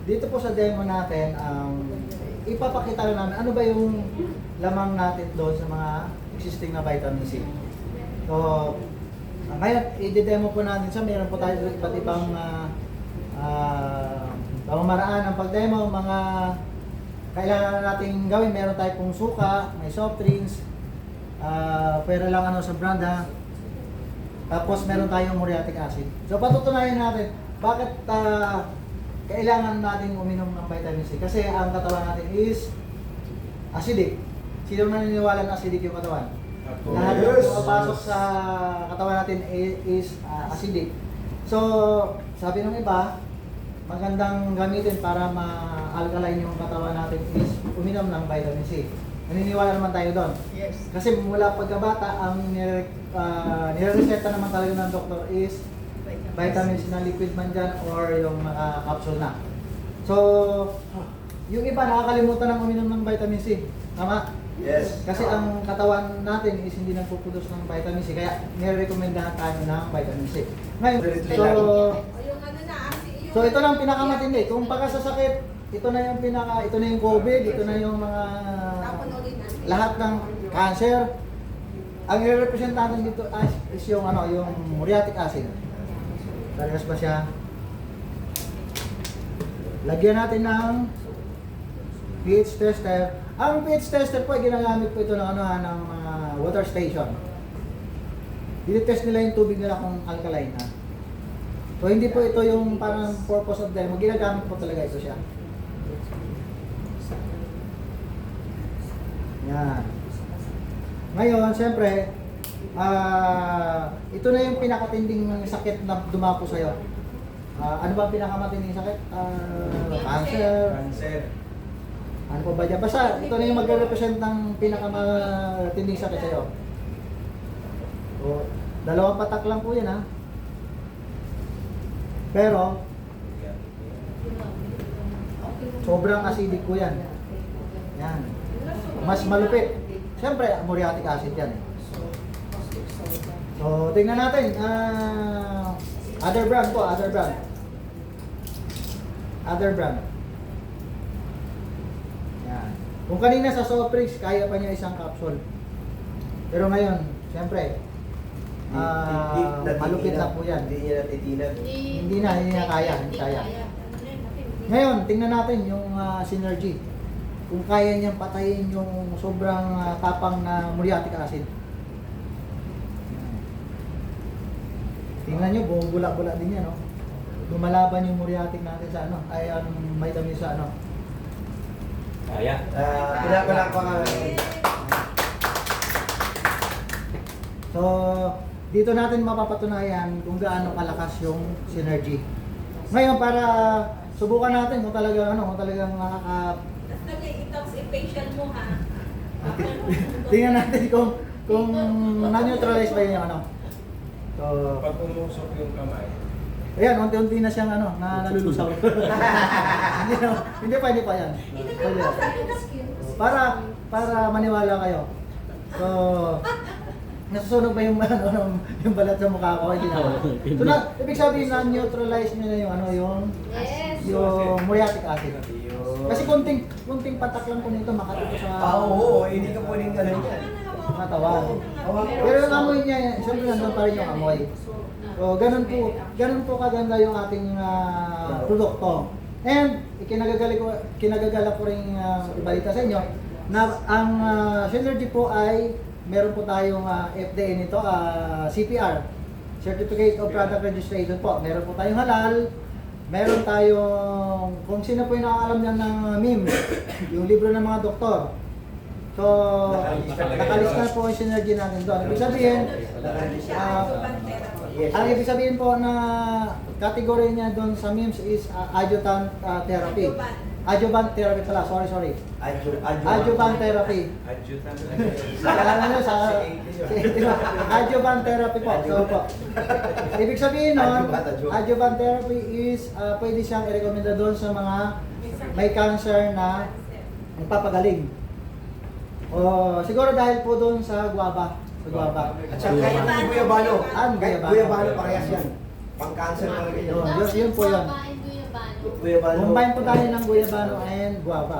Dito po sa demo natin, ipapakita lang namin ano ba yung lamang natin doon sa mga existing na vitamin C. So, ngayon, i-demo po natin siya. Meron po tayo iba't ibang pamamaraan ng pag-demo. Mga kailangan natin gawin. Meron tayo pong suka, may soft drinks, pwera lang ano sa brand ha. Tapos meron tayong muriatic acid. So, patutunayan natin bakit kailangan natin uminom ng vitamin C. Kasi ang katawan natin is acidic. Sino naniniwala na acidic yung katawan? Lahat ng pumapasok sa katawan natin is acidic. So, sabi ng iba, magandang gamitin para ma-alkaline yung katawan natin is uminom ng vitamin C. Naniniwala naman tayo doon. Yes. Kasi mula pagkabata, ang nire-reseta naman talaga ng doktor is vitamin C na liquid man dyan or yung capsule na. So, yung iba nakakalimutan ng uminom ng vitamin C. Tama? Yes. Kasi ang katawan natin is hindi nagpuproduce ng vitamin C. Kaya nire-recomendahan tayo ng vitamin C. Ngayon, so ito lang pinakamatindi. Kung pagkasasakit, ito na yung COVID, ito na yung mga lahat ng cancer. Ang i-represent natin dito is yung yung muriatic acid. Talagas ba siya? Lagyan natin ng pH tester. Ang pH tester po ay ginagamit po ito ng ng water station. Dinitest nila yung tubig nila kung alkaline ha. So hindi po ito yung parang purpose of demo. Ginagamit po talaga ito siya. Yan. Ngayon, siyempre, ito na yung pinakatinding sakit na dumapo sa'yo. Ano ba ang pinakamatinding sakit? Cancer. Ano pa ba dyan? Basta, ito na yung magre-represent ng pinakamatinding sakit sa'yo. So, 2 patak lang po yan ha. Pero, sobrang acidic po yan. Yan. Mas malupit. Siyempre, muriatic acid yan eh. So, tingnan natin. Other brand po, other brand. Other brand. Yan. Kung kanina sa soft drinks, kaya pa niya isang capsule. Pero ngayon, siyempre, malupit na po yan. Hindi niya natitinan. Hindi na kaya. Hindi kaya. Ngayon, tingnan natin yung synergy. Kung kaya niyang patayin yung sobrang tapang na muriatic acid. Tingnan nyo, bumubula-bula din yan, no? Lumalaban yung muriatic natin sa ay ang vitamin sa Kaya. Pinapala ko nga. So, dito natin mapapatunayan kung gaano kalakas yung synergy. Ngayon, para subukan natin kung talagang kung talagang facial mo ha. tingnan natin kung na-neutralize ba yung So, Pag umusok yung kamay. ayan, unti-unti na siyang nalulusaw. hindi pa yan. Para maniwala kayo. So, nasusunog ba yung yung balat sa mukha ko? Hindi na. So, ibig sabihin na neutralize niyo na yung yung muriatic acid. Kasi kunting patak lang po nito makatuto sa Oo, hindi ka pwedeng gano'n yan. katawan. Pero yung amoy niya, siyempre nandun pa rin yung amoy. So, ganun po kaganda yung ating produkto. And, kinagagala ko rin ibalita sa inyo na ang synergy po ay meron po tayong FDA nito, CPR, Certificate of Product Registration po. Meron po tayong halal, meron tayong, kung sino po yung nakakalam niyan ng MIMS, yung libro ng mga doktor. So, nakalista po yung synergy natin doon. Ibig sabihin, ang ibig sabihin po na category niya doon sa MIMS is adjuvant therapy. Adjuvant therapy pala, sorry. Adjuvant therapy. Adjuvant therapy po. So po. Ibig sabihin nun, adjuvant therapy is pwede siyang i-recommenda doon sa mga may cancer na magpapagaling. O siguro dahil po doon sa guava. At saka kahit guyabano. Guyabano. Guyabano parehas yan. Pang-cancer talaga yun. Yun po yun. Guava and guyabano. Kuya Balo. Combine po tayo ng guyabano and guava.